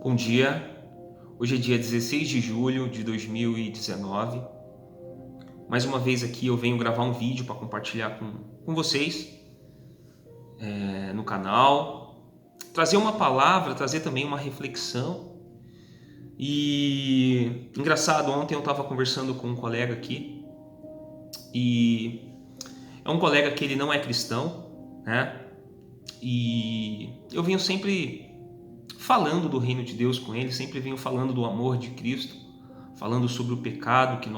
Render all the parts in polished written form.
Bom dia, hoje é dia 16 de julho de 2019. Mais uma vez aqui eu venho gravar um vídeo para compartilhar com vocês no canal, trazer uma palavra, trazer também uma reflexão. E engraçado, ontem eu estava conversando com um colega aqui e é um colega que ele não é cristão, né? E eu venho sempre falando do reino de Deus com ele, sempre venho falando do amor de Cristo, falando sobre o pecado que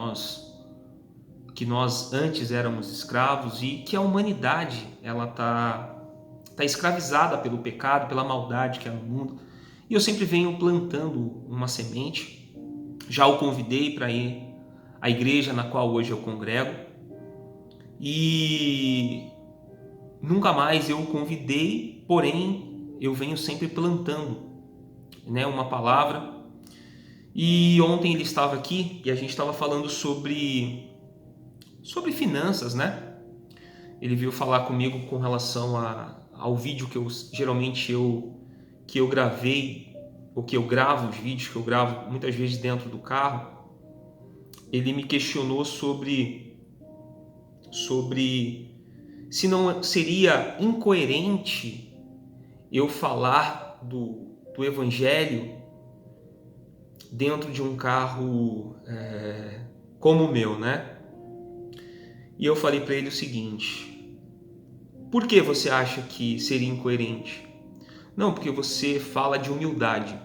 nós antes éramos escravos e que a humanidade ela tá escravizada pelo pecado, pela maldade que há no mundo. E eu sempre venho plantando uma semente. Já o convidei para ir à igreja na qual hoje eu congrego e nunca mais eu o convidei, porém eu venho sempre plantando, né, uma palavra. E ontem ele estava aqui e a gente estava falando sobre finanças, né? Ele veio falar comigo com relação ao vídeo que eu gravei, ou que eu gravo, os vídeos que eu gravo muitas vezes dentro do carro. Ele me questionou sobre se não seria incoerente eu falar do evangelho dentro de um carro como o meu, né? E eu falei para ele o seguinte: por que você acha que seria incoerente? Não, porque você fala de humildade.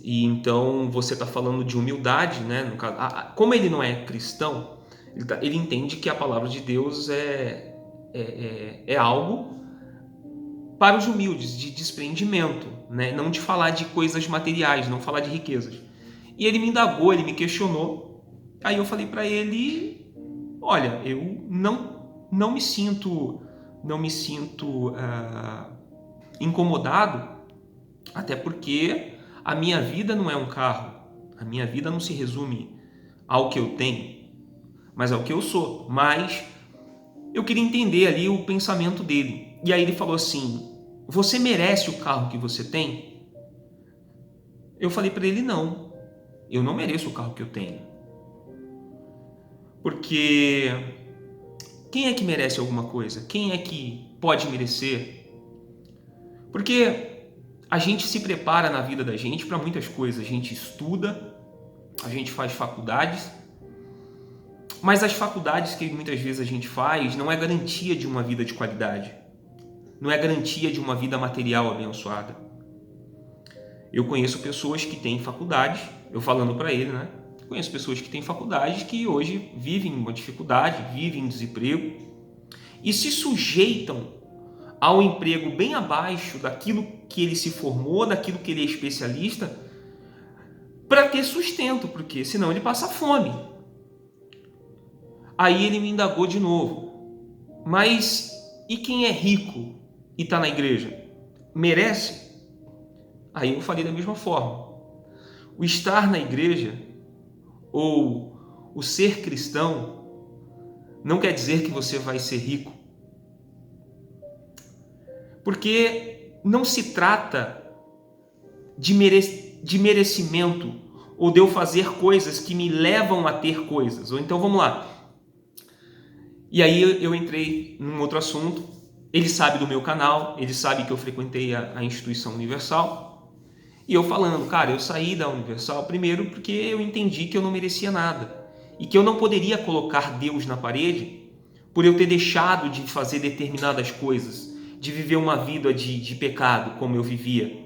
E então você está falando de humildade, né? No caso, como ele não é cristão, ele entende que a palavra de Deus é algo para os humildes, de desprendimento, né? Não de falar de coisas materiais, não falar de riquezas. E ele me indagou, ele me questionou. Aí eu falei para ele: olha, eu não me sinto incomodado, até porque a minha vida não é um carro, a minha vida não se resume ao que eu tenho, mas ao que eu sou. Mas eu queria entender ali o pensamento dele. E aí ele falou assim: você merece o carro que você tem? Eu falei para ele: não, eu não mereço o carro que eu tenho. Porque quem é que merece alguma coisa? Quem é que pode merecer? Porque a gente se prepara na vida da gente para muitas coisas. A gente estuda, a gente faz faculdades, mas as faculdades que muitas vezes a gente faz não é garantia de uma vida de qualidade. Não é garantia de uma vida material abençoada. Eu conheço pessoas que têm faculdades, eu falando para ele, né? Conheço pessoas que têm faculdades que hoje vivem uma dificuldade, vivem em desemprego e se sujeitam ao emprego bem abaixo daquilo que ele se formou, daquilo que ele é especialista, para ter sustento, porque senão ele passa fome. Aí ele me indagou de novo: mas e quem é rico e está na igreja? Merece? Aí eu falei da mesma forma: o estar na igreja ou o ser cristão não quer dizer que você vai ser rico. Porque não se trata de merecimento ou de eu fazer coisas que me levam a ter coisas. Ou então, vamos lá. E aí eu entrei num outro assunto. Ele sabe do meu canal, ele sabe que eu frequentei a Instituição Universal. E eu falando: cara, eu saí da Universal primeiro porque eu entendi que eu não merecia nada. E que eu não poderia colocar Deus na parede por eu ter deixado de fazer determinadas coisas, de viver uma vida de pecado como eu vivia.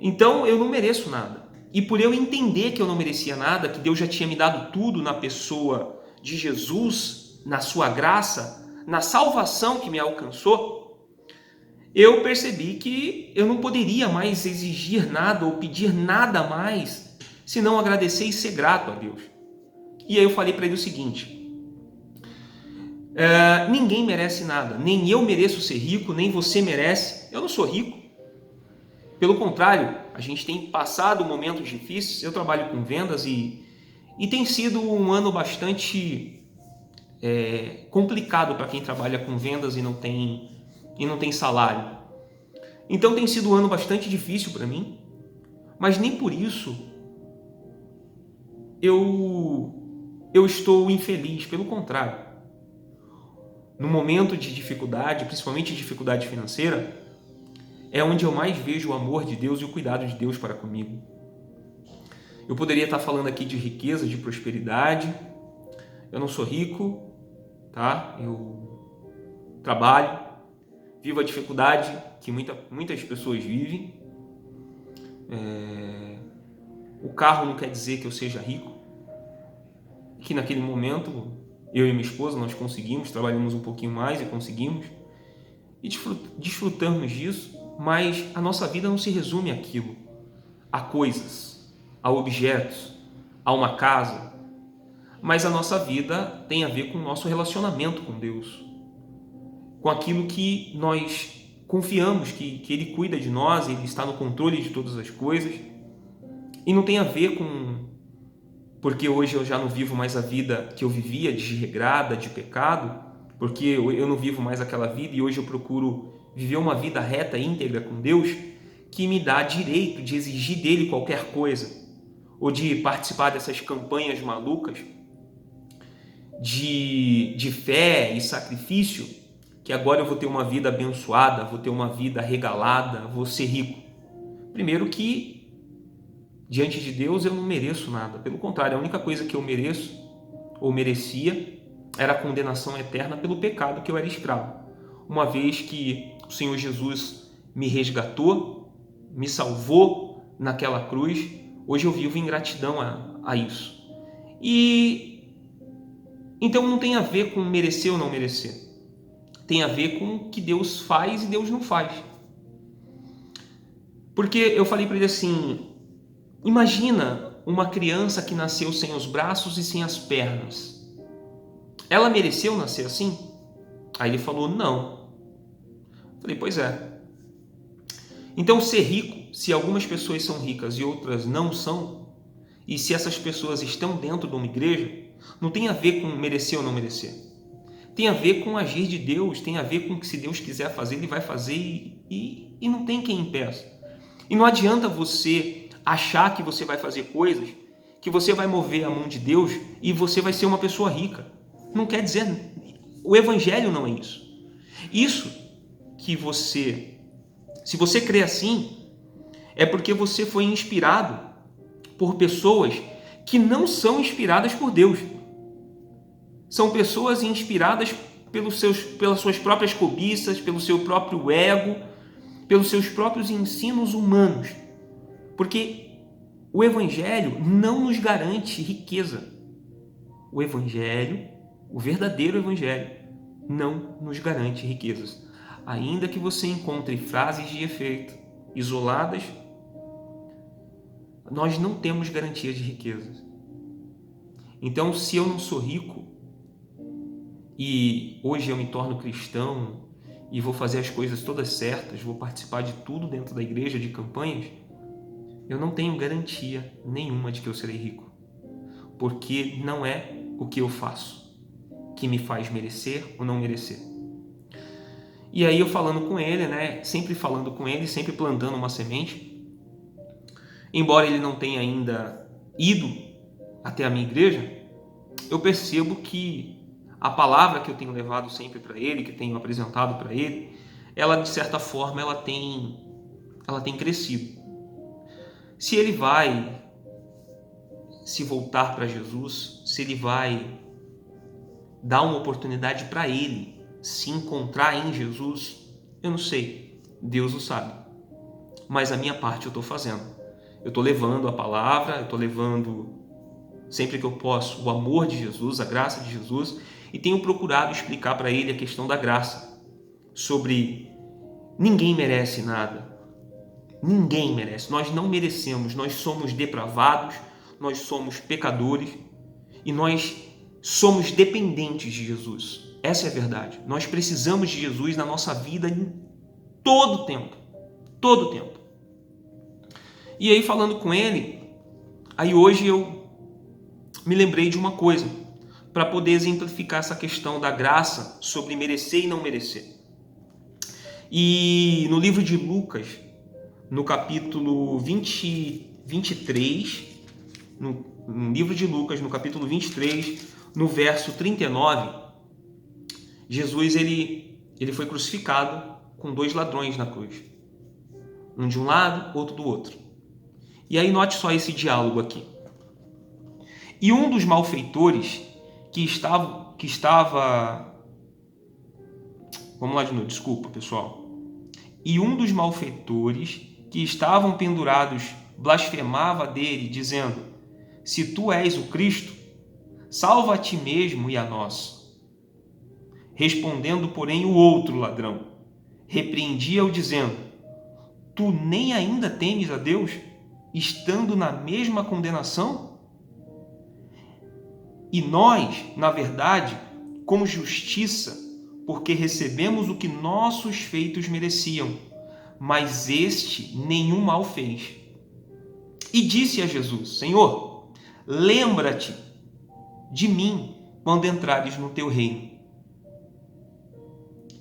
Então eu não mereço nada. E por eu entender que eu não merecia nada, que Deus já tinha me dado tudo na pessoa de Jesus, na sua graça, na salvação que me alcançou, eu percebi que eu não poderia mais exigir nada ou pedir nada mais, senão agradecer e ser grato a Deus. E aí eu falei para ele o seguinte: ninguém merece nada, nem eu mereço ser rico, nem você merece. Eu não sou rico. Pelo contrário, a gente tem passado momentos difíceis. Eu trabalho com vendas e tem sido um ano bastante complicado para quem trabalha com vendas e não tem salário. Então tem sido um ano bastante difícil para mim, mas nem por isso eu estou infeliz, pelo contrário. No momento de dificuldade, principalmente dificuldade financeira, é onde eu mais vejo o amor de Deus e o cuidado de Deus para comigo. Eu poderia estar falando aqui de riqueza, de prosperidade. Eu não sou rico, tá? Eu trabalho, vivo a dificuldade que muitas pessoas vivem. O carro não quer dizer que eu seja rico. Que naquele momento, eu e minha esposa, nós conseguimos, trabalhamos um pouquinho mais e conseguimos. E desfrutamos disso, mas a nossa vida não se resume àquilo, a coisas, a objetos, a uma casa. Mas a nossa vida tem a ver com o nosso relacionamento com Deus, com aquilo que nós confiamos que Ele cuida de nós, Ele está no controle de todas as coisas. E não tem a ver com... porque hoje eu já não vivo mais a vida que eu vivia, desregrada, de pecado, porque eu não vivo mais aquela vida e hoje eu procuro viver uma vida reta e íntegra com Deus, que me dá direito de exigir dele qualquer coisa, ou de participar dessas campanhas malucas de fé e sacrifício, que agora eu vou ter uma vida abençoada, vou ter uma vida regalada, vou ser rico. Primeiro que, diante de Deus, eu não mereço nada. Pelo contrário, a única coisa que eu mereço, ou merecia, era a condenação eterna pelo pecado que eu era escravo. Uma vez que o Senhor Jesus me resgatou, me salvou naquela cruz, hoje eu vivo em gratidão a isso. E então não tem a ver com merecer ou não merecer. Tem a ver com o que Deus faz e Deus não faz. Porque eu falei para ele assim, imagina uma criança que nasceu sem os braços e sem as pernas. Ela mereceu nascer assim? Aí ele falou, não. Falei, pois é. Então ser rico, se algumas pessoas são ricas e outras não são, e se essas pessoas estão dentro de uma igreja, não tem a ver com merecer ou não merecer. Tem a ver com o agir de Deus, tem a ver com que se Deus quiser fazer, Ele vai fazer e não tem quem impeça. E não adianta você achar que você vai fazer coisas, que você vai mover a mão de Deus e você vai ser uma pessoa rica. Não quer dizer, o Evangelho não é isso. Isso que se você crê assim, é porque você foi inspirado por pessoas que não são inspiradas por Deus. São pessoas inspiradas pelas suas próprias cobiças, pelo seu próprio ego, pelos seus próprios ensinos humanos. Porque o Evangelho não nos garante riqueza. O Evangelho, o verdadeiro Evangelho, não nos garante riquezas. Ainda que você encontre frases de efeito isoladas, nós não temos garantia de riquezas. Então, se eu não sou rico e hoje eu me torno cristão e vou fazer as coisas todas certas, vou participar de tudo dentro da igreja, de campanhas, eu não tenho garantia nenhuma de que eu serei rico, porque não é o que eu faço que me faz merecer ou não merecer. E aí eu falando com ele, sempre falando com ele, sempre plantando uma semente, embora ele não tenha ainda ido até a minha igreja, eu percebo que a palavra que eu tenho levado sempre para ele, que tenho apresentado para ele, ela de certa forma ela tem crescido. Se ele vai se voltar para Jesus, se ele vai dar uma oportunidade para ele se encontrar em Jesus, eu não sei, Deus o sabe. Mas a minha parte eu estou fazendo. Eu estou levando a palavra, eu estou levando sempre que eu posso o amor de Jesus, a graça de Jesus, e tenho procurado explicar para ele a questão da graça, sobre ninguém merece nada, ninguém merece, nós não merecemos, nós somos depravados, nós somos pecadores e nós somos dependentes de Jesus. Essa é a verdade. Nós precisamos de Jesus na nossa vida em todo o tempo, todo o tempo. E aí falando com ele, aí hoje eu me lembrei de uma coisa, para poder exemplificar essa questão da graça sobre merecer e não merecer. E no livro de Lucas, no capítulo 23, no livro de Lucas, no capítulo 23, no verso 39, Jesus ele foi crucificado com 2 ladrões na cruz. Um de um lado, outro do outro. E aí note só esse diálogo aqui. E um dos malfeitores que estava... Vamos lá de novo, desculpa, pessoal. E um dos malfeitores que estavam pendurados blasfemava dele, dizendo: se tu és o Cristo, salva a ti mesmo e a nós. Respondendo, porém, o outro ladrão repreendia-o, dizendo: tu nem ainda temes a Deus, estando na mesma condenação? E nós, na verdade, com justiça, porque recebemos o que nossos feitos mereciam, mas este nenhum mal fez. E disse a Jesus: Senhor, lembra-te de mim quando entrares no teu reino.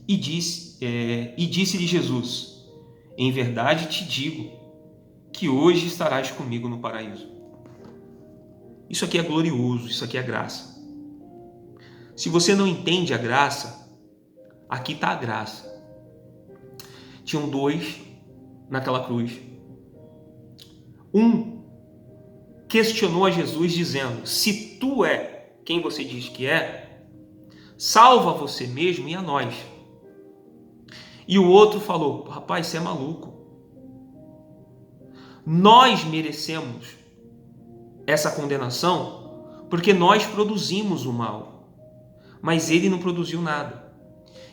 E disse-lhe Jesus: em verdade te digo que hoje estarás comigo no paraíso. Isso aqui é glorioso, isso aqui é graça. Se você não entende a graça, aqui está a graça. Tinham 2 naquela cruz. Um questionou a Jesus dizendo: se tu é quem você diz que é, salva você mesmo e a nós. E o outro falou: rapaz, você é maluco. Nós merecemos essa condenação porque nós produzimos o mal, mas ele não produziu nada.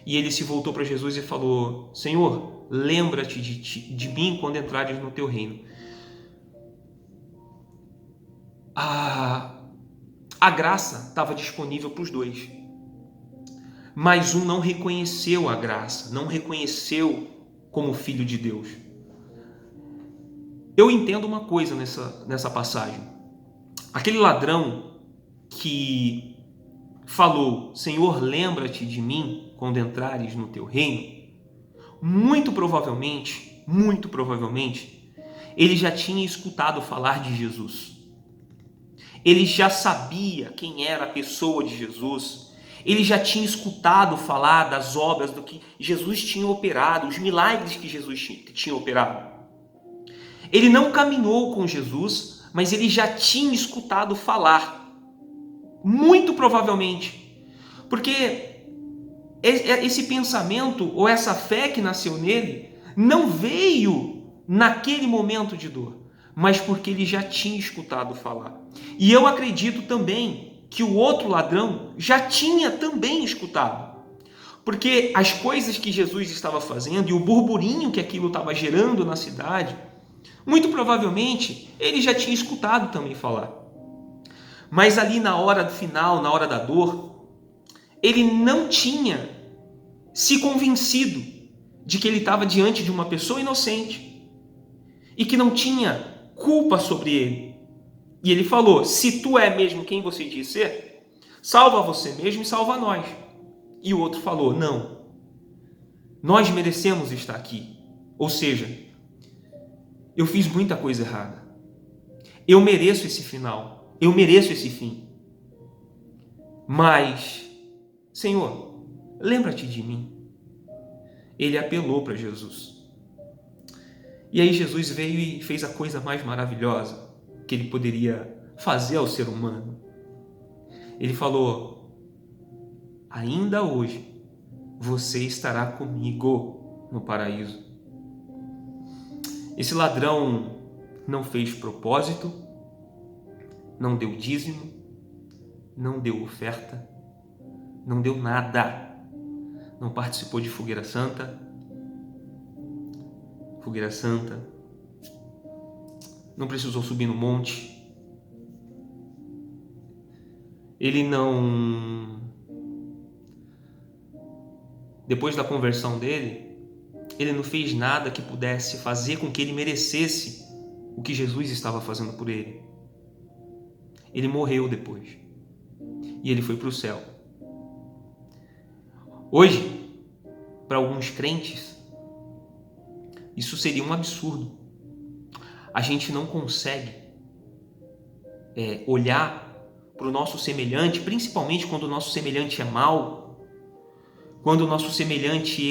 E ele se voltou para Jesus e falou: Senhor, lembra-te de mim quando entrares no teu reino. A graça estava disponível para os 2, mas um não reconheceu a graça, não reconheceu como filho de Deus. Eu entendo uma coisa nessa passagem. Aquele ladrão que falou: Senhor, lembra-te de mim quando entrares no teu reino, muito provavelmente, ele já tinha escutado falar de Jesus. Ele já sabia quem era a pessoa de Jesus. Ele já tinha escutado falar das obras do que Jesus tinha operado, os milagres que Jesus tinha operado. Ele não caminhou com Jesus, mas ele já tinha escutado falar. Muito provavelmente. Porque esse pensamento ou essa fé que nasceu nele não veio naquele momento de dor, mas porque ele já tinha escutado falar. E eu acredito também que o outro ladrão já tinha também escutado. Porque as coisas que Jesus estava fazendo e o burburinho que aquilo estava gerando na cidade, muito provavelmente ele já tinha escutado também falar. Mas ali na hora do final, na hora da dor, ele não tinha se convencido de que ele estava diante de uma pessoa inocente e que não tinha culpa sobre ele. E ele falou: se tu é mesmo quem você diz ser, salva você mesmo e salva nós. E o outro falou: não, nós merecemos estar aqui. Ou seja, eu fiz muita coisa errada. Eu mereço esse final. Eu mereço esse fim. Mas, Senhor, lembra-te de mim. Ele apelou para Jesus. E aí Jesus veio e fez a coisa mais maravilhosa que ele poderia fazer ao ser humano. Ele falou: ainda hoje você estará comigo no paraíso. Esse ladrão não fez propósito, não deu dízimo, não deu oferta, não deu nada. Não participou de fogueira santa, não precisou subir no monte. Ele não... Depois da conversão dele, ele não fez nada que pudesse fazer com que ele merecesse o que Jesus estava fazendo por ele. Ele morreu depois. E ele foi para o céu. Hoje, para alguns crentes, Isso seria um absurdo. A gente não consegue olhar para o nosso semelhante, principalmente quando o nosso semelhante é mau, quando o nosso semelhante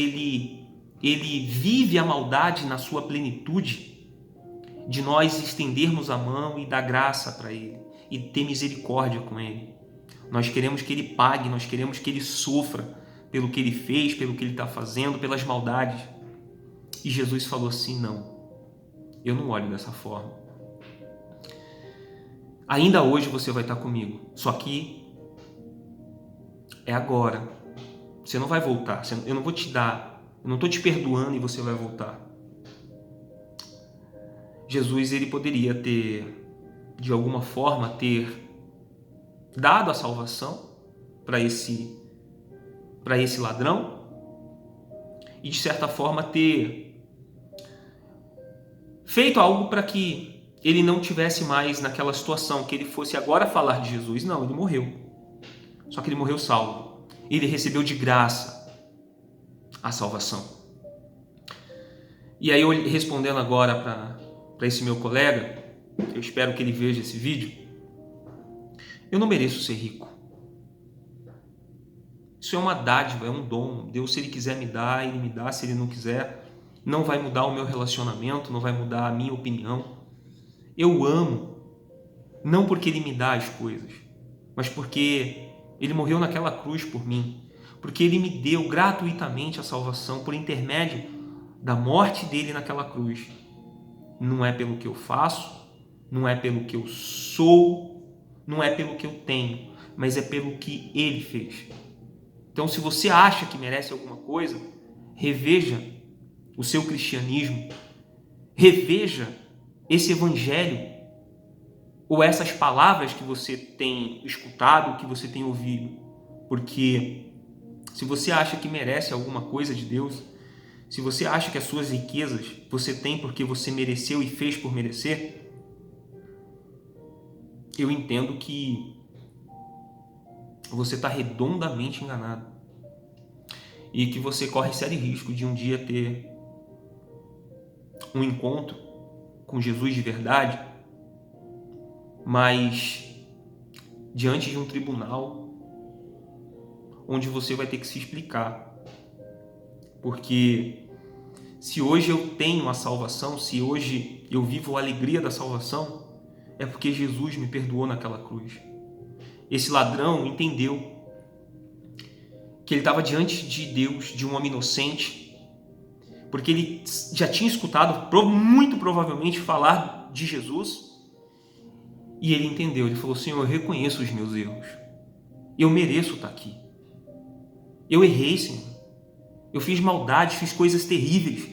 ele vive a maldade na sua plenitude, de nós estendermos a mão e dar graça para ele e ter misericórdia com ele. Nós queremos que ele pague, nós queremos que ele sofra pelo que ele fez, pelo que ele está fazendo, pelas maldades. E Jesus falou assim: não, eu não olho dessa forma. Ainda hoje você vai estar comigo, só que é agora. Você não vai voltar, eu não vou te dar, eu não estou te perdoando e você vai voltar. Jesus, ele poderia ter, de alguma forma, ter dado a salvação para esse ladrão e, de certa forma, ter feito algo para que ele não tivesse mais naquela situação, que ele fosse agora falar de Jesus. Não, ele morreu. Só que ele morreu salvo. Ele recebeu de graça a salvação. E aí, eu respondendo agora para esse meu colega, eu espero que ele veja esse vídeo, eu não mereço ser rico. Isso é uma dádiva, é um dom. Deus, se Ele quiser me dar, Ele me dá. Se Ele não quiser, não vai mudar o meu relacionamento, não vai mudar a minha opinião. Eu amo, não porque Ele me dá as coisas, mas porque Ele morreu naquela cruz por mim, porque Ele me deu gratuitamente a salvação por intermédio da morte dele naquela cruz. Não é pelo que eu faço, não é pelo que eu sou, não é pelo que eu tenho, mas é pelo que Ele fez. Então, se você acha que merece alguma coisa, reveja o seu cristianismo, reveja esse evangelho ou essas palavras que você tem escutado, que você tem ouvido. Porque se você acha que merece alguma coisa de Deus, se você acha que as suas riquezas você tem porque você mereceu e fez por merecer, eu entendo que você está redondamente enganado e que você corre sério risco de um dia ter um encontro com Jesus de verdade, mas diante de um tribunal onde você vai ter que se explicar. Porque se hoje eu tenho a salvação, se hoje eu vivo a alegria da salvação, é porque Jesus me perdoou naquela cruz. Esse ladrão entendeu que ele estava diante de Deus, de um homem inocente, porque ele já tinha escutado, muito provavelmente, falar de Jesus, e ele entendeu. Ele falou: Senhor, eu reconheço os meus erros, eu mereço estar aqui, eu errei, Senhor, eu fiz maldade, fiz coisas terríveis,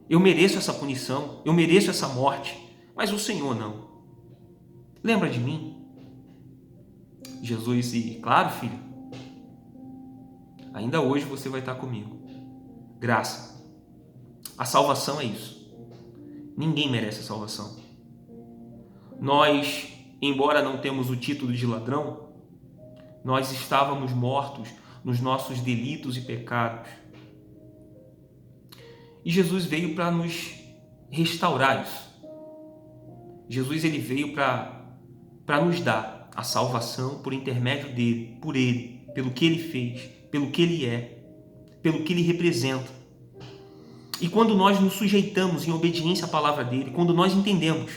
eu mereço essa punição, eu mereço essa morte, mas o Senhor não. Lembra de mim? Jesus, e claro, filho, ainda hoje você vai estar comigo. Graça. A salvação é isso. Ninguém merece a salvação. Nós, embora não temos o título de ladrão, nós estávamos mortos nos nossos delitos e pecados. E Jesus veio para nos restaurar isso. Jesus, ele veio para nos dar a salvação por intermédio dele, por ele, pelo que ele fez, pelo que ele é, pelo que ele representa. E quando nós nos sujeitamos em obediência à palavra dele, quando nós entendemos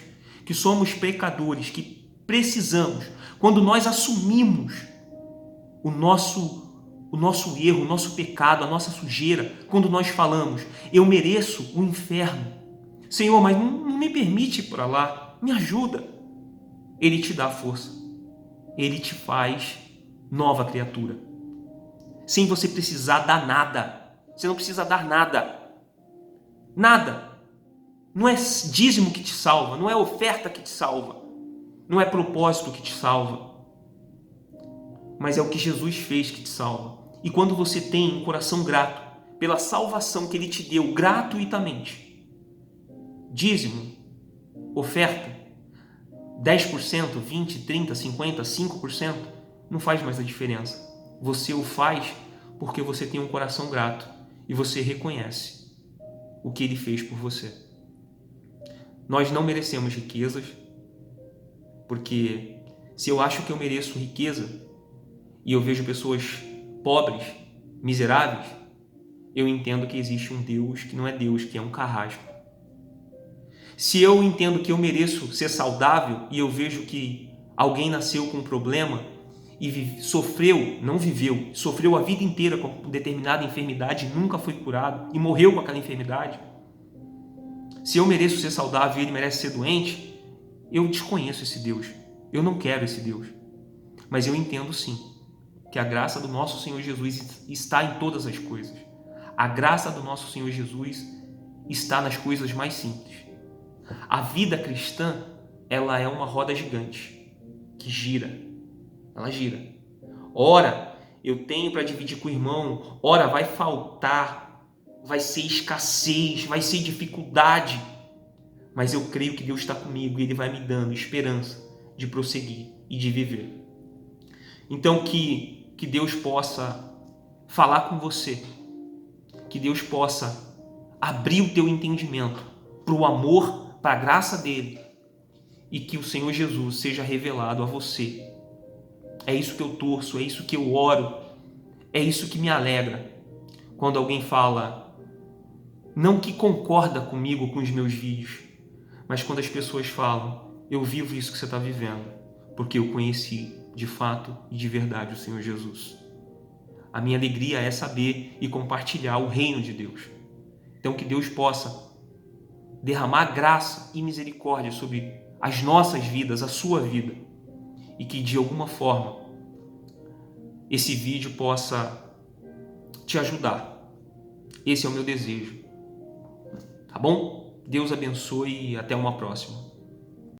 que somos pecadores, que precisamos, quando nós assumimos o nosso erro, o nosso pecado, a nossa sujeira, quando nós falamos: eu mereço o inferno, Senhor, mas não me permite ir para lá, me ajuda. Ele te dá força, ele te faz nova criatura, sem você precisar dar nada. Você não precisa dar nada. Nada. Não é dízimo que te salva, não é oferta que te salva, não é propósito que te salva, mas é o que Jesus fez que te salva. E quando você tem um coração grato pela salvação que Ele te deu gratuitamente, dízimo, oferta, 10%, 20%, 30%, 50%, 5%, não faz mais a diferença. Você o faz porque você tem um coração grato e você reconhece o que Ele fez por você. Nós não merecemos riquezas, porque se eu acho que eu mereço riqueza e eu vejo pessoas pobres, miseráveis, eu entendo que existe um Deus que não é Deus, que é um carrasco. Se eu entendo que eu mereço ser saudável e eu vejo que alguém nasceu com um problema e sofreu, não viveu, sofreu a vida inteira com determinada enfermidade e nunca foi curado e morreu com aquela enfermidade, se eu mereço ser saudável e ele merece ser doente, eu desconheço esse Deus, eu não quero esse Deus. Mas eu entendo sim que a graça do nosso Senhor Jesus está em todas as coisas. A graça do nosso Senhor Jesus está nas coisas mais simples. A vida cristã, ela é uma roda gigante que gira. Ela gira. Ora, eu tenho para dividir com o irmão. Ora, vai faltar. Vai ser escassez. Vai ser dificuldade. Mas eu creio que Deus está comigo e Ele vai me dando esperança de prosseguir e de viver. Então, que Deus possa falar com você. Que Deus possa abrir o teu entendimento para o amor, para a graça dele, e que o Senhor Jesus seja revelado a você. É isso que eu torço, é isso que eu oro, é isso que me alegra quando alguém fala, não que concorda comigo, com os meus vídeos, mas quando as pessoas falam, eu vivo isso que você está vivendo, porque eu conheci de fato e de verdade o Senhor Jesus. A minha alegria é saber e compartilhar o reino de Deus. Então que Deus possa derramar graça e misericórdia sobre as nossas vidas, a sua vida, e que de alguma forma esse vídeo possa te ajudar. Esse é o meu desejo. Tá bom? Deus abençoe e até uma próxima.